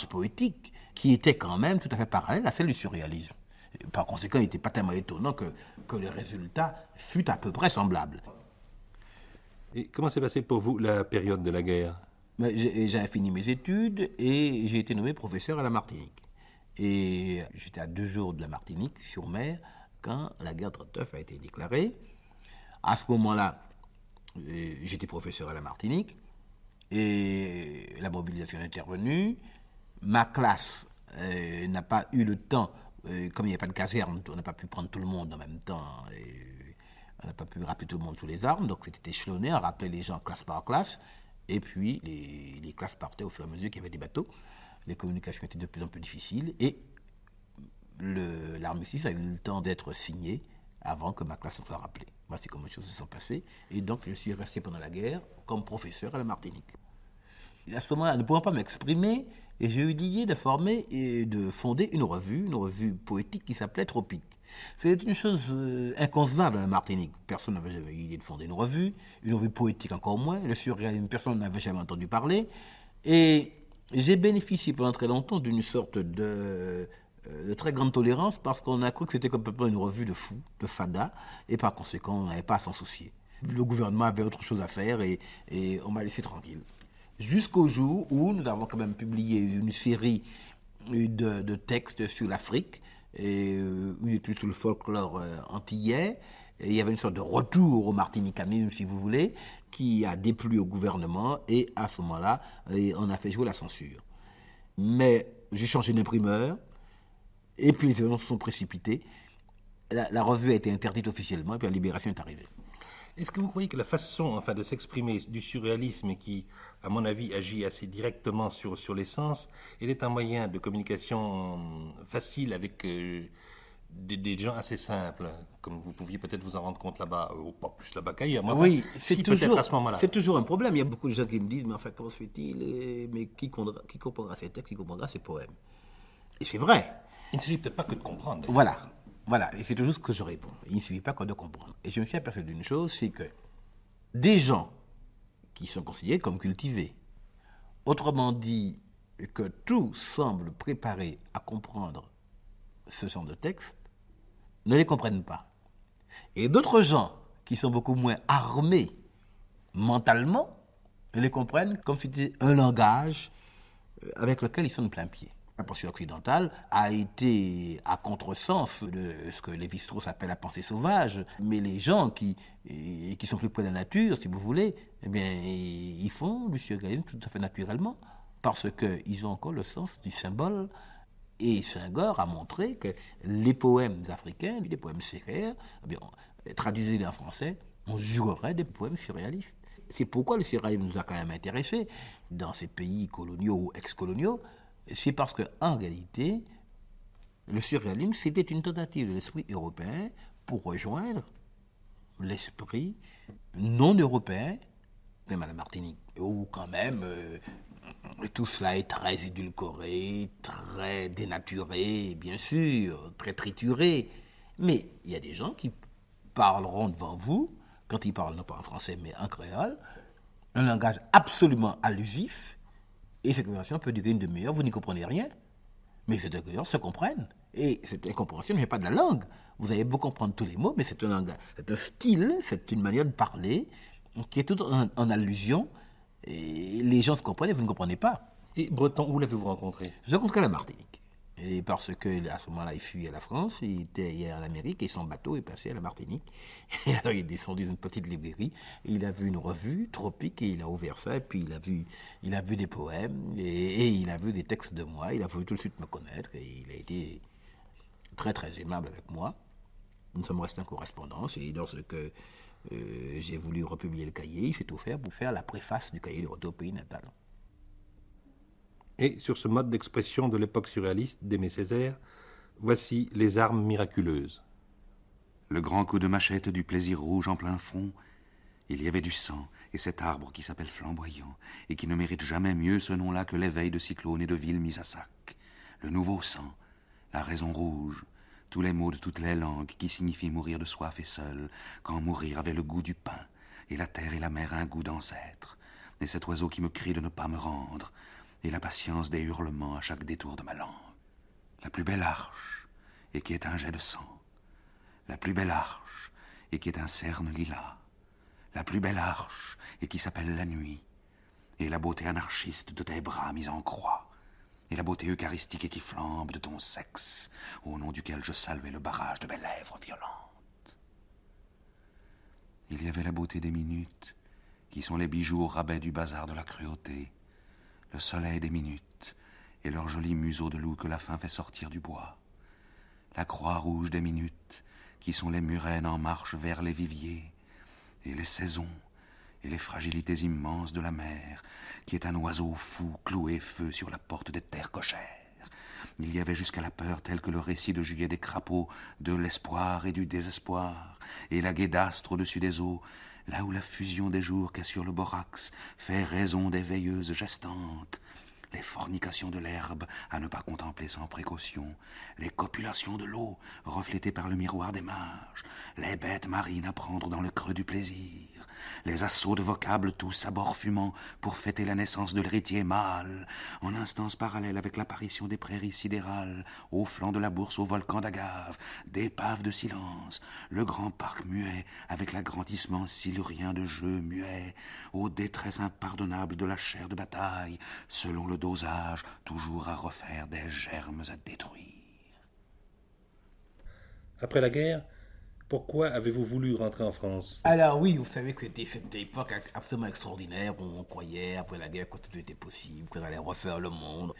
S4: poétique qui était quand même tout à fait parallèle à celle du surréalisme. Par conséquent, il n'était pas tellement étonnant que le résultat fût à peu près semblable.
S3: Et comment s'est passée pour vous la période de la guerre?
S4: J'avais fini mes études et j'ai été nommé professeur à la Martinique. Et j'étais à 2 jours de la Martinique, sur mer, quand la guerre de 39 a été déclarée. À ce moment-là, j'étais professeur à la Martinique et la mobilisation est intervenue. Ma classe n'a pas eu le temps, comme il n'y avait pas de caserne, on n'a pas pu prendre tout le monde en même temps. On n'a pas pu rappeler tout le monde sous les armes, donc c'était échelonné, on rappelait les gens classe par classe. Et puis, les classes partaient au fur et à mesure qu'il y avait des bateaux. Les communications étaient de plus en plus difficiles. Et l'armistice a eu le temps d'être signé avant que ma classe soit rappelée. Voici comment les choses se sont passées. Et donc, je suis resté pendant la guerre comme professeur à la Martinique. Et à ce moment-là, ne pouvant pas m'exprimer, j'ai eu l'idée de former et de fonder une revue poétique qui s'appelait Tropique. C'est une chose inconcevable à la Martinique. Personne n'avait jamais eu l'idée de fonder une revue poétique encore moins. Le surréalisme, personne n'avait jamais entendu parler. Et j'ai bénéficié pendant très longtemps d'une sorte de très grande tolérance parce qu'on a cru que c'était complètement une revue de fous, de fada, et par conséquent, on n'avait pas à s'en soucier. Le gouvernement avait autre chose à faire et on m'a laissé tranquille. Jusqu'au jour où nous avons quand même publié une série de textes sur l'Afrique, et une étude sur le folklore antillais. Et il y avait une sorte de retour au martinicanisme, si vous voulez, qui a déplu au gouvernement, et à ce moment-là, on a fait jouer la censure. Mais j'ai changé d'imprimeur, et puis les événements se sont précipités. La revue a été interdite officiellement, et puis la libération est arrivée.
S3: Est-ce que vous croyez que la façon de s'exprimer du surréalisme, qui, à mon avis, agit assez directement sur les sens, était un moyen de communication facile avec des gens assez simples, comme vous pouviez peut-être vous en rendre compte là-bas, ou pas plus là-bas qu'ailleurs.
S4: Oui,
S3: peut-être à ce moment-là.
S4: C'est toujours un problème. Il y a beaucoup de gens qui me disent, mais enfin, comment se fait-il? Mais qui comprendra ces textes, qui comprendra ces poèmes? Et c'est vrai.
S3: Il ne s'agit peut-être pas que de comprendre.
S4: Voilà, et c'est toujours ce que je réponds. Il ne suffit pas que de comprendre. Et je me suis aperçu d'une chose, c'est que des gens qui sont considérés comme cultivés, autrement dit, que tout semble préparé à comprendre ce genre de texte, ne les comprennent pas. Et d'autres gens qui sont beaucoup moins armés mentalement, les comprennent comme si c'était un langage avec lequel ils sont de plein pied. La pensée occidentale a été à contresens de ce que Lévi-Strauss appelle la pensée sauvage, mais les gens qui sont plus près de la nature, si vous voulez, eh bien, ils font du surréalisme tout à fait naturellement, parce qu'ils ont encore le sens du symbole. Et Senghor a montré que les poèmes africains, les poèmes sérères, eh bien, traduisez-les en français, on jurerait des poèmes surréalistes. C'est pourquoi le surréalisme nous a quand même intéressés dans ces pays coloniaux ou ex-coloniaux. C'est parce qu'en réalité, le surréalisme, c'était une tentative de l'esprit européen pour rejoindre l'esprit non européen, même à la Martinique, où quand même tout cela est très édulcoré, très dénaturé, bien sûr, très trituré. Mais il y a des gens qui parleront devant vous, quand ils parlent non pas en français mais en créole, un langage absolument allusif, et cette conversation peut durer une demi-heure, vous n'y comprenez rien, mais ces deux se comprennent. Et cette incompréhension ne vient pas de la langue. Vous allez beau comprendre tous les mots, mais c'est un langage, c'est un style, c'est une manière de parler qui est tout en allusion. Et les gens se comprennent et vous ne comprenez pas.
S3: Et Breton, où l'avez-vous rencontré?
S4: Je l'ai rencontré à la Martinique. Et parce qu'à ce moment-là, il fuyait à la France, il était en Amérique et son bateau est passé à la Martinique. Et alors il est descendu dans une petite librairie, et il a vu une revue, Tropique, et il a ouvert ça, et puis il a vu des poèmes, et il a vu des textes de moi, il a voulu tout de suite me connaître, et il a été très très aimable avec moi. Nous sommes restés en correspondance, et lorsque j'ai voulu republier le cahier, il s'est offert pour faire la préface du cahier de retour au pays natal.
S3: Et sur ce mode d'expression de l'époque surréaliste d'Aimé Césaire, voici les armes miraculeuses.
S8: Le grand coup de machette du plaisir rouge en plein front, il y avait du sang, et cet arbre qui s'appelle flamboyant, et qui ne mérite jamais mieux ce nom-là que l'éveil de cyclones et de villes mises à sac. Le nouveau sang, la raison rouge, tous les mots de toutes les langues qui signifient mourir de soif et seul, quand mourir avait le goût du pain, et la terre et la mer un goût d'ancêtre, et cet oiseau qui me crie de ne pas me rendre, et la patience des hurlements à chaque détour de ma langue. La plus belle arche, et qui est un jet de sang. La plus belle arche, et qui est un cerne lilas. La plus belle arche, et qui s'appelle la nuit. Et la beauté anarchiste de tes bras mis en croix. Et la beauté eucharistique et qui flambe de ton sexe, au nom duquel je saluais le barrage de mes lèvres violentes. Il y avait la beauté des minutes, qui sont les bijoux au rabais du bazar de la cruauté, le soleil des minutes, et leur joli museau de loup que la faim fait sortir du bois. La croix rouge des minutes, qui sont les murènes en marche vers les viviers, et les saisons, et les fragilités immenses de la mer, qui est un oiseau fou cloué feu sur la porte des terres cochères. Il y avait jusqu'à la peur telle que le récit de Juillet des crapauds, de l'espoir et du désespoir, et la guet d'astre au-dessus des eaux, là où la fusion des jours qu'assure le borax fait raison des veilleuses gestantes, les fornications de l'herbe à ne pas contempler sans précaution, les copulations de l'eau reflétées par le miroir des mages, les bêtes marines à prendre dans le creux du plaisir, les assauts de vocables tous à bord fumant pour fêter la naissance de l'héritier mâle, en instance parallèle avec l'apparition des prairies sidérales, au flanc de la bourse au volcan d'Agave, d'épaves de silence, le grand parc muet avec l'agrandissement silurien de jeux muets, aux détresses impardonnables de la chair de bataille, selon le dosage, toujours à refaire des germes à détruire.
S3: Après la guerre, pourquoi avez-vous voulu rentrer en France?
S4: Alors oui, vous savez que c'était cette époque absolument extraordinaire où on croyait, après la guerre, que tout était possible, qu'on allait refaire le monde,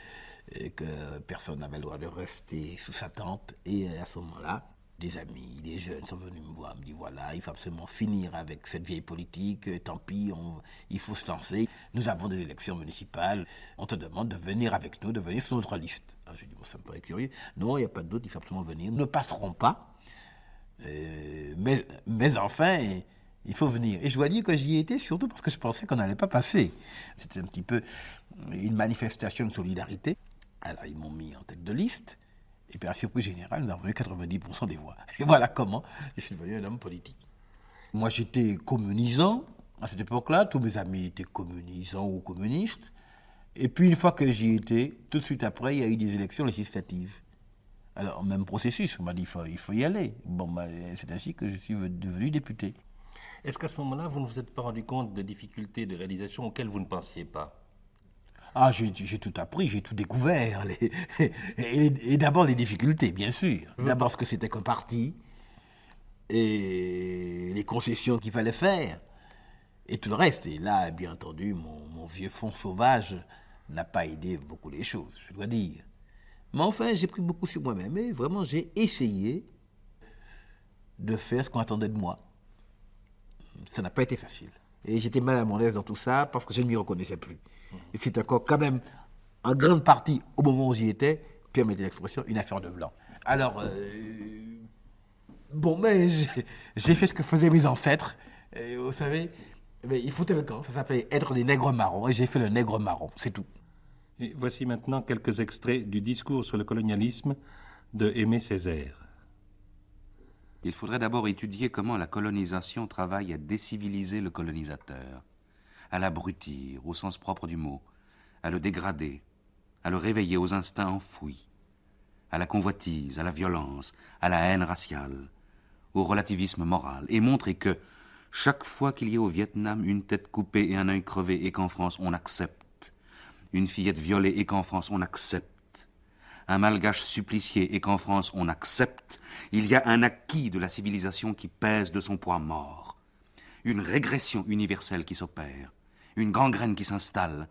S4: et que personne n'avait le droit de rester sous sa tente. Et à ce moment-là, des amis, des jeunes sont venus me voir, me disent voilà, il faut absolument finir avec cette vieille politique, tant pis, il faut se lancer. Nous avons des élections municipales, on te demande de venir avec nous, de venir sur notre liste. Alors j'ai dit, bon, ça me paraît curieux. Non, il n'y a pas de doute, il faut absolument venir. Nous ne passerons pas. Mais enfin, il faut venir. Et je dois dire que j'y étais surtout parce que je pensais qu'on n'allait pas passer. C'était un petit peu une manifestation de solidarité. Alors ils m'ont mis en tête de liste. Et puis à la surprise générale, nous avons eu 90% des voix. Et voilà comment je suis devenu un homme politique. Moi j'étais communisant. À cette époque-là, tous mes amis étaient communisants ou communistes. Et puis une fois que j'y étais, tout de suite après, il y a eu des élections législatives. Alors, même processus, on m'a dit il faut y aller. Bon, c'est ainsi que je suis devenu député.
S3: Est-ce qu'à ce moment-là, vous ne vous êtes pas rendu compte des difficultés de réalisation auxquelles vous ne pensiez pas?
S4: Ah, j'ai tout appris, j'ai tout découvert. Et d'abord les difficultés, bien sûr. D'abord ce que c'était qu'un parti, et les concessions qu'il fallait faire, et tout le reste. Et là, bien entendu, mon vieux fond sauvage n'a pas aidé beaucoup les choses, je dois dire. Mais enfin, j'ai pris beaucoup sur moi-même et vraiment, j'ai essayé de faire ce qu'on attendait de moi. ça n'a pas été facile. Et j'étais mal à mon aise dans tout ça parce que je ne m'y reconnaissais plus. Et c'est encore quand même, en grande partie, au moment où j'y étais, permettez l'expression, une affaire de blanc. Alors, mais j'ai fait ce que faisaient mes ancêtres. Et vous savez, mais il foutait le camp. Ça s'appelait être des nègres marrons. Et j'ai fait le nègre marron, c'est tout.
S3: Et voici maintenant quelques extraits du discours sur le colonialisme de Aimé Césaire.
S8: Il faudrait d'abord étudier comment la colonisation travaille à déciviliser le colonisateur, à l'abrutir au sens propre du mot, à le dégrader, à le réveiller aux instincts enfouis, à la convoitise, à la violence, à la haine raciale, au relativisme moral, et montrer que chaque fois qu'il y a au Vietnam une tête coupée et un œil crevé et qu'en France on accepte, une fillette violée et qu'en France on accepte, un malgache supplicié et qu'en France on accepte, il y a un acquis de la civilisation qui pèse de son poids mort, une régression universelle qui s'opère, une gangrène qui s'installe,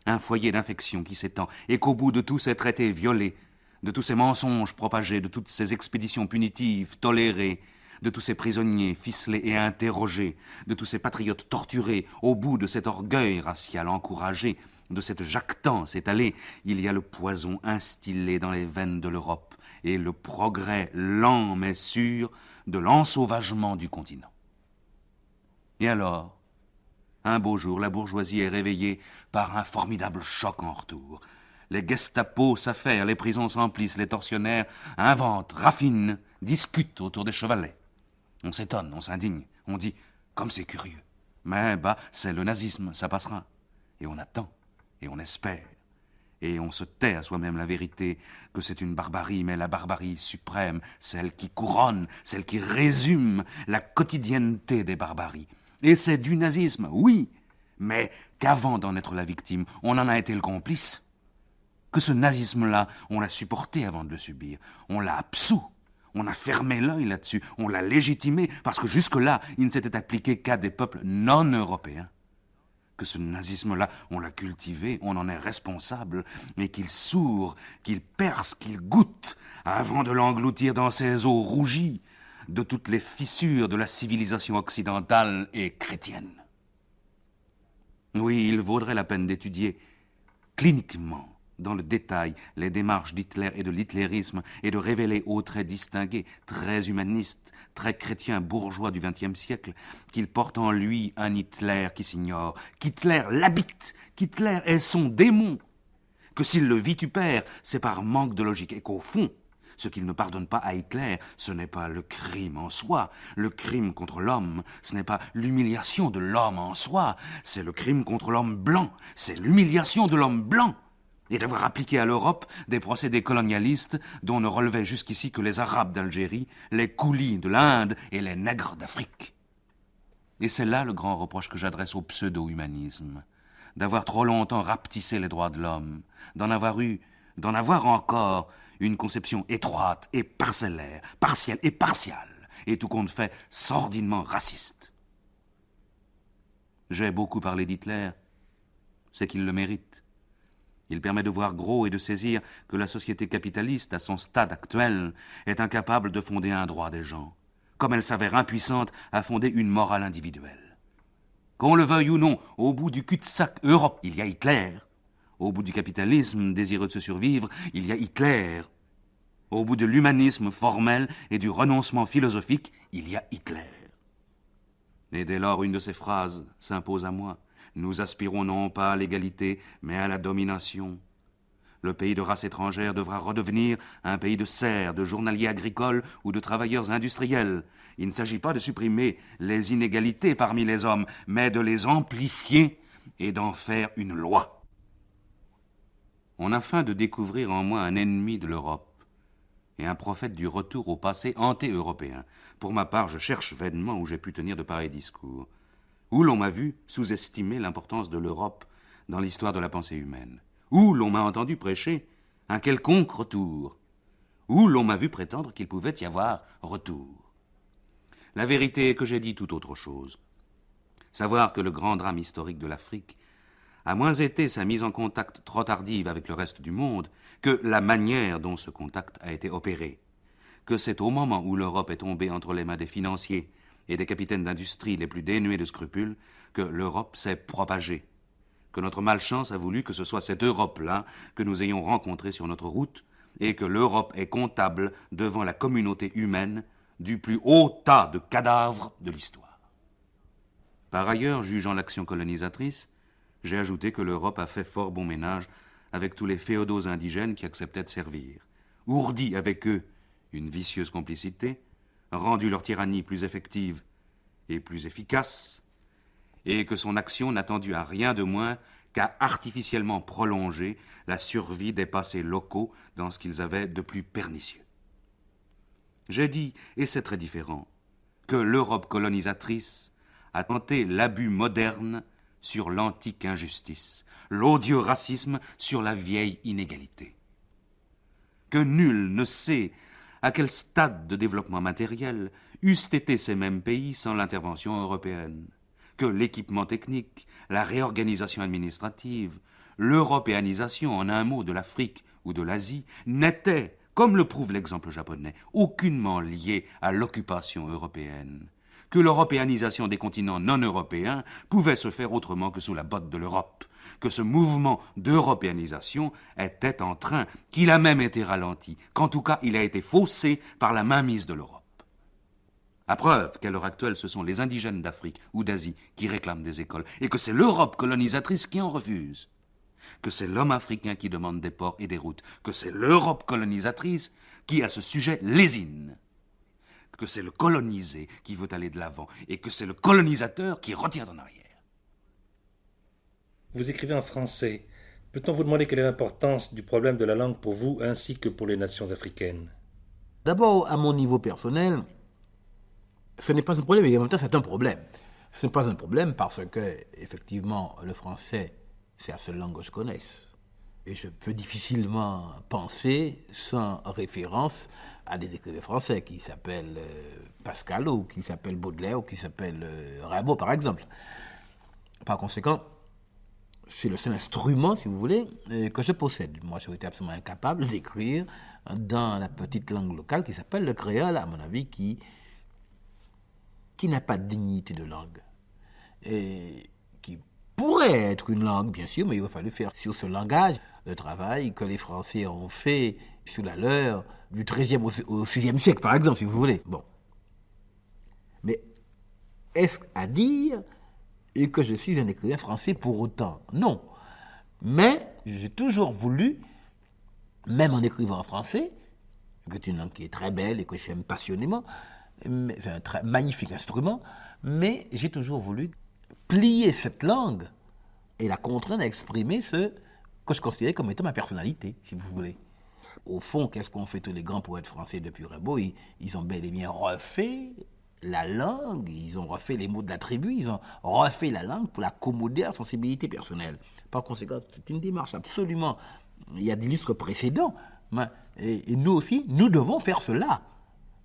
S8: un foyer d'infection qui s'étend, et qu'au bout de tous ces traités violés, de tous ces mensonges propagés, de toutes ces expéditions punitives tolérées, de tous ces prisonniers ficelés et interrogés, de tous ces patriotes torturés, au bout de cet orgueil racial encouragé, de cette jactance étalée, il y a le poison instillé dans les veines de l'Europe et le progrès lent mais sûr de l'ensauvagement du continent. Et alors, un beau jour, la bourgeoisie est réveillée par un formidable choc en retour. Les Gestapo s'affairent, les prisons s'emplissent, les tortionnaires inventent, raffinent, discutent autour des chevalets. On s'étonne, on s'indigne, on dit « comme c'est curieux ». Mais c'est le nazisme, ça passera. Et on attend, et on espère. Et on se tait à soi-même la vérité que c'est une barbarie, mais la barbarie suprême, celle qui couronne, celle qui résume la quotidienneté des barbaries. Et c'est du nazisme, oui, mais qu'avant d'en être la victime, on en a été le complice. Que ce nazisme-là, on l'a supporté avant de le subir. On l'a absous. On a fermé l'œil là-dessus. On l'a légitimé parce que jusque-là, il ne s'était appliqué qu'à des peuples non européens. Que ce nazisme-là, on l'a cultivé, on en est responsable, et qu'il sourd, qu'il perce, qu'il goûte, avant de l'engloutir dans ses eaux rougies, de toutes les fissures de la civilisation occidentale et chrétienne. Oui, il vaudrait la peine d'étudier cliniquement, dans le détail, les démarches d'Hitler et de l'hitlérisme et de révéler aux traits distingués, très humanistes, très chrétiens bourgeois du XXe siècle, qu'il porte en lui un Hitler qui s'ignore, qu'Hitler l'habite, qu'Hitler est son démon, que s'il le vitupère, c'est par manque de logique et qu'au fond, ce qu'il ne pardonne pas à Hitler, ce n'est pas le crime en soi. Le crime contre l'homme, ce n'est pas l'humiliation de l'homme en soi, c'est le crime contre l'homme blanc, c'est l'humiliation de l'homme blanc. Et d'avoir appliqué à l'Europe des procédés colonialistes dont ne relevaient jusqu'ici que les Arabes d'Algérie, les Koulis de l'Inde et les nègres d'Afrique. Et c'est là le grand reproche que j'adresse au pseudo-humanisme, d'avoir trop longtemps rapetissé les droits de l'homme, d'en avoir encore une conception étroite et parcellaire, partielle et partiale, et tout compte fait sordidement raciste. J'ai beaucoup parlé d'Hitler, c'est qu'il le mérite. Il permet de voir gros et de saisir que la société capitaliste, à son stade actuel, est incapable de fonder un droit des gens, comme elle s'avère impuissante à fonder une morale individuelle. Qu'on le veuille ou non, au bout du cul-de-sac Europe, il y a Hitler. Au bout du capitalisme désireux de se survivre, il y a Hitler. Au bout de l'humanisme formel et du renoncement philosophique, il y a Hitler. Et dès lors, une de ces phrases s'impose à moi. Nous aspirons non pas à l'égalité, mais à la domination. Le pays de race étrangère devra redevenir un pays de serfs, de journaliers agricoles ou de travailleurs industriels. Il ne s'agit pas de supprimer les inégalités parmi les hommes, mais de les amplifier et d'en faire une loi. On a faim de découvrir en moi un ennemi de l'Europe et un prophète du retour au passé anté-européen. Pour ma part, je cherche vainement où j'ai pu tenir de pareils discours. Où l'on m'a vu sous-estimer l'importance de l'Europe dans l'histoire de la pensée humaine. Où l'on m'a entendu prêcher un quelconque retour. Où l'on m'a vu prétendre qu'il pouvait y avoir retour. La vérité est que j'ai dit tout autre chose. Savoir que le grand drame historique de l'Afrique a moins été sa mise en contact trop tardive avec le reste du monde que la manière dont ce contact a été opéré. Que c'est au moment où l'Europe est tombée entre les mains des financiers et des capitaines d'industrie les plus dénués de scrupules que l'Europe s'est propagée, que notre malchance a voulu que ce soit cette Europe-là que nous ayons rencontrée sur notre route, et que l'Europe est comptable devant la communauté humaine du plus haut tas de cadavres de l'histoire. Par ailleurs, jugeant l'action colonisatrice, j'ai ajouté que l'Europe a fait fort bon ménage avec tous les féodaux indigènes qui acceptaient de servir, ourdi avec eux une vicieuse complicité, rendu leur tyrannie plus effective et plus efficace, et que son action n'a tendu à rien de moins qu'à artificiellement prolonger la survie des passés locaux dans ce qu'ils avaient de plus pernicieux. J'ai dit, et c'est très différent, que l'Europe colonisatrice a tenté l'abus moderne sur l'antique injustice, l'odieux racisme sur la vieille inégalité. Que nul ne sait à quel stade de développement matériel eussent été ces mêmes pays sans l'intervention européenne, que l'équipement technique, la réorganisation administrative, l'européanisation en un mot de l'Afrique ou de l'Asie n'étaient, comme le prouve l'exemple japonais, aucunement liés à l'occupation européenne, que l'européanisation des continents non européens pouvait se faire autrement que sous la botte de l'Europe, que ce mouvement d'européanisation était en train, qu'il a même été ralenti, qu'en tout cas il a été faussé par la mainmise de l'Europe. À preuve qu'à l'heure actuelle, ce sont les indigènes d'Afrique ou d'Asie qui réclament des écoles, et que c'est l'Europe colonisatrice qui en refuse, que c'est l'homme africain qui demande des ports et des routes, que c'est l'Europe colonisatrice qui, à ce sujet, lésine, que c'est le colonisé qui veut aller de l'avant, et que c'est le colonisateur qui retient en arrière.
S3: Vous écrivez en français. Peut-on vous demander quelle est l'importance du problème de la langue pour vous ainsi que pour les nations africaines?
S4: D'abord, à mon niveau personnel, ce n'est pas un problème, mais en même temps, c'est un problème. Ce n'est pas un problème parce que, effectivement, le français, c'est la seule langue que je connaisse. Et je peux difficilement penser sans référence à des écrivains français qui s'appellent Pascal ou qui s'appellent Baudelaire ou qui s'appellent Rimbaud, par exemple. Par conséquent, c'est le seul instrument, si vous voulez, que je possède. Moi, j'aurais été absolument incapable d'écrire dans la petite langue locale qui s'appelle le créole, à mon avis, qui n'a pas de dignité de langue. Et qui pourrait être une langue, bien sûr, mais il aurait fallu faire sur ce langage le travail que les Français ont fait sur la leur du XIIIe au VIe siècle, par exemple, si vous voulez. Bon. Mais est-ce à dire que je suis un écrivain français pour autant? Non. Mais j'ai toujours voulu, même en écrivant en français, que c'est une langue qui est très belle et que j'aime passionnément, c'est un très magnifique instrument, mais j'ai toujours voulu plier cette langue et la contraindre à exprimer ce que je considérais comme étant ma personnalité, si vous voulez. Au fond, qu'est-ce qu'ont fait tous les grands poètes français depuis Rimbaud? Ils ont bel et bien refait la langue, ils ont refait les mots de la tribu, ils ont refait la langue pour l'accommoder à la sensibilité personnelle. Par conséquent, c'est une démarche absolument... Il y a des lustres précédents, et nous aussi, nous devons faire cela.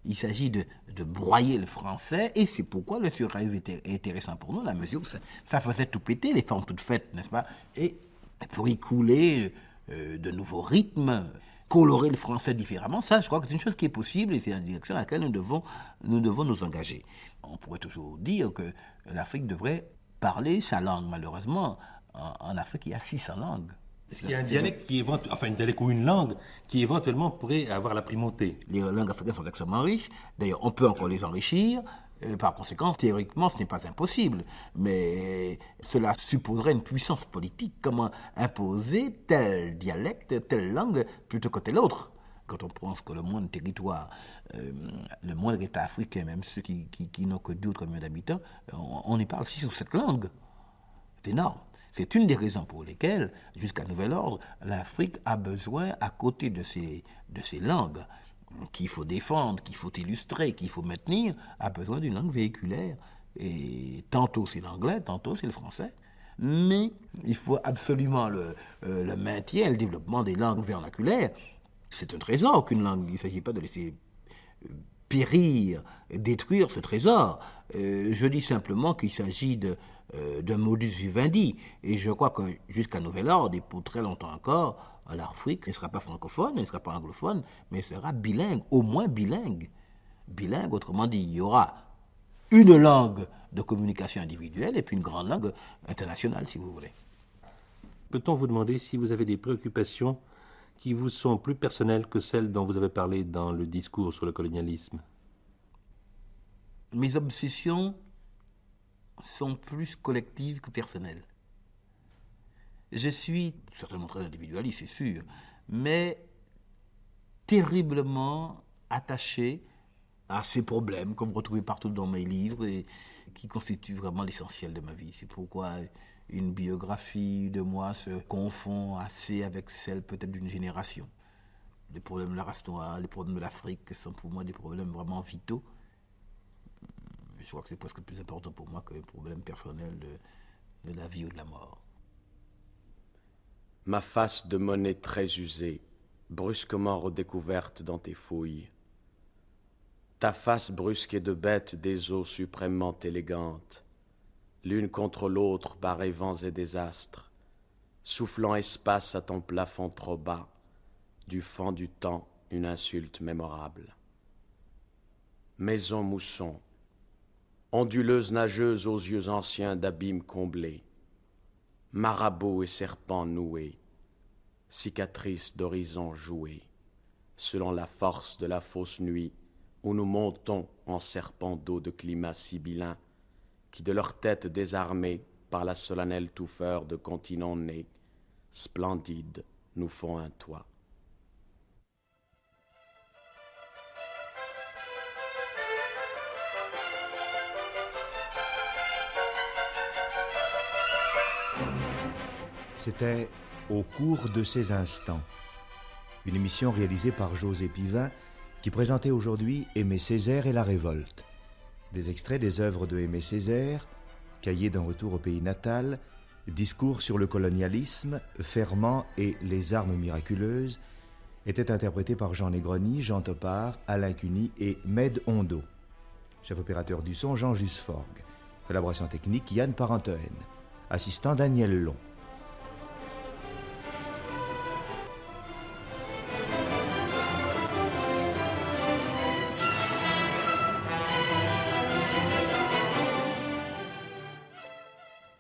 S4: Il s'agit de broyer le français, et c'est pourquoi le surréalisme était intéressant pour nous, la mesure où ça faisait tout péter, les formes toutes faites, n'est-ce pas? Et pour y couler de nouveaux rythmes, colorer le français différemment, ça, je crois que c'est une chose qui est possible, et c'est la direction dans laquelle nous devons nous engager. On pourrait toujours dire que l'Afrique devrait parler sa langue. Malheureusement, en Afrique, il y a 600 langues.
S3: Est-ce qu'il y a un dialecte une dialecte ou une langue qui éventuellement pourrait avoir la primauté?
S4: Les langues africaines sont extrêmement riches. D'ailleurs, on peut encore les enrichir. Par conséquent, théoriquement, ce n'est pas impossible. Mais cela supposerait une puissance politique. Comment imposer tel dialecte, telle langue, plutôt que telle autre? Quand on pense que le moindre territoire, le moindre État africain, même ceux qui n'ont que 2 ou 3 millions d'habitants, on y parle 6 ou 7 langues. C'est énorme. C'est une des raisons pour lesquelles, jusqu'à nouvel ordre, l'Afrique a besoin, à côté de ces langues qu'il faut défendre, qu'il faut illustrer, qu'il faut maintenir, a besoin d'une langue véhiculaire. Et tantôt c'est l'anglais, tantôt c'est le français. Mais il faut absolument le maintien et le développement des langues vernaculaires. C'est un trésor qu'une langue, il ne s'agit pas de laisser périr, détruire ce trésor. Je dis simplement qu'il s'agit d'un modus vivendi. Et je crois que jusqu'à nouvel ordre, et pour très longtemps encore, l'Afrique ne sera pas francophone, ne sera pas anglophone, mais sera bilingue, au moins bilingue. Bilingue, autrement dit, il y aura une langue de communication individuelle et puis une grande langue internationale, si vous voulez.
S3: Peut-on vous demander si vous avez des préoccupations qui vous sont plus personnelles que celles dont vous avez parlé dans le discours sur le colonialisme?
S4: Mes obsessions sont plus collectives que personnelles. Je suis certainement très individualiste, c'est sûr, mais terriblement attaché à ces problèmes que vous retrouvez partout dans mes livres et qui constituent vraiment l'essentiel de ma vie. C'est pourquoi une biographie de moi se confond assez avec celle peut-être d'une génération. Les problèmes de la race noire, les problèmes de l'Afrique sont pour moi des problèmes vraiment vitaux. Je crois que c'est presque plus important pour moi que les problèmes personnels de la vie ou de la mort.
S6: Ma face de monnaie très usée, brusquement redécouverte dans tes fouilles. Ta face brusque et de bête des eaux suprêmement élégantes, l'une contre l'autre barrée vents et désastres, soufflant espace à ton plafond trop bas, du fond du temps une insulte mémorable. Maison mousson, onduleuse nageuse aux yeux anciens d'abîmes comblés, marabout et serpent noués, cicatrices d'horizons joués, selon la force de la fausse nuit, où nous montons en serpents d'eau de climat sibyllin, qui de leur tête désarmée par la solennelle touffeur de continents nés, splendides, nous font un toit.
S2: C'était Au cours de ces instants, une émission réalisée par José Pivin qui présentait aujourd'hui Aimé Césaire et la révolte. Des extraits des œuvres de Aimé Césaire, Cahiers d'un retour au pays natal, Discours sur le colonialisme, Ferment et les armes miraculeuses, étaient interprétés par Jean Negroni, Jean Topard, Alain Cuny et Med Hondo. Chef opérateur du son, Jean Jusforg. Collaboration technique, Yann Parentehen. Assistant, Daniel Long.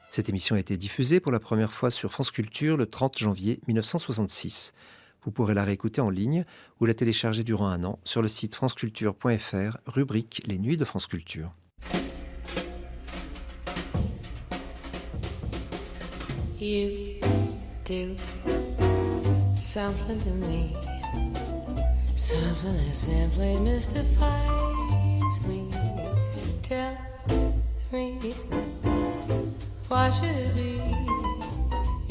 S1: Cette émission a été diffusée pour la première fois sur France Culture le 30 janvier 1966. Vous pourrez la réécouter en ligne ou la télécharger durant un an sur le site franceculture.fr, rubrique Les Nuits de France Culture.
S9: You do something to me, something that simply mystifies me. Tell me, why should it be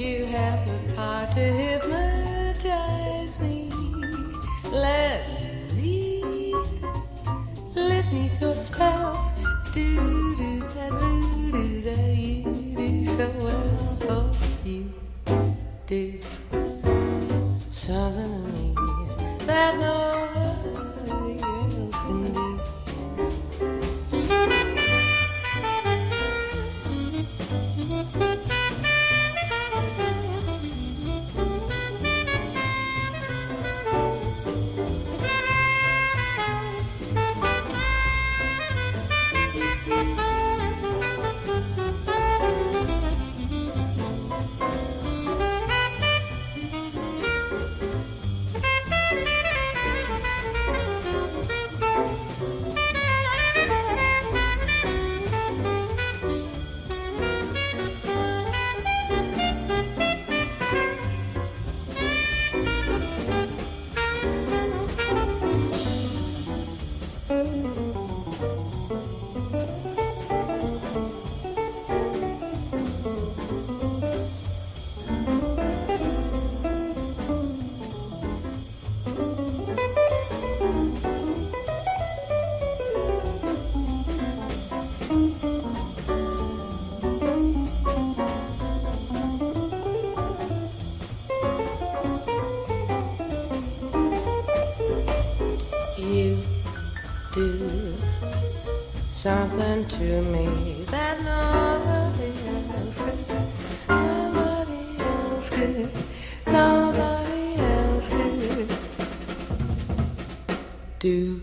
S9: you have the power to hypnotize me? Let me lift me through a spell. Do that, do that, you do so well for you. Do something to me that nobody else can do. Something to me that nobody else could, nobody else could, nobody else could do.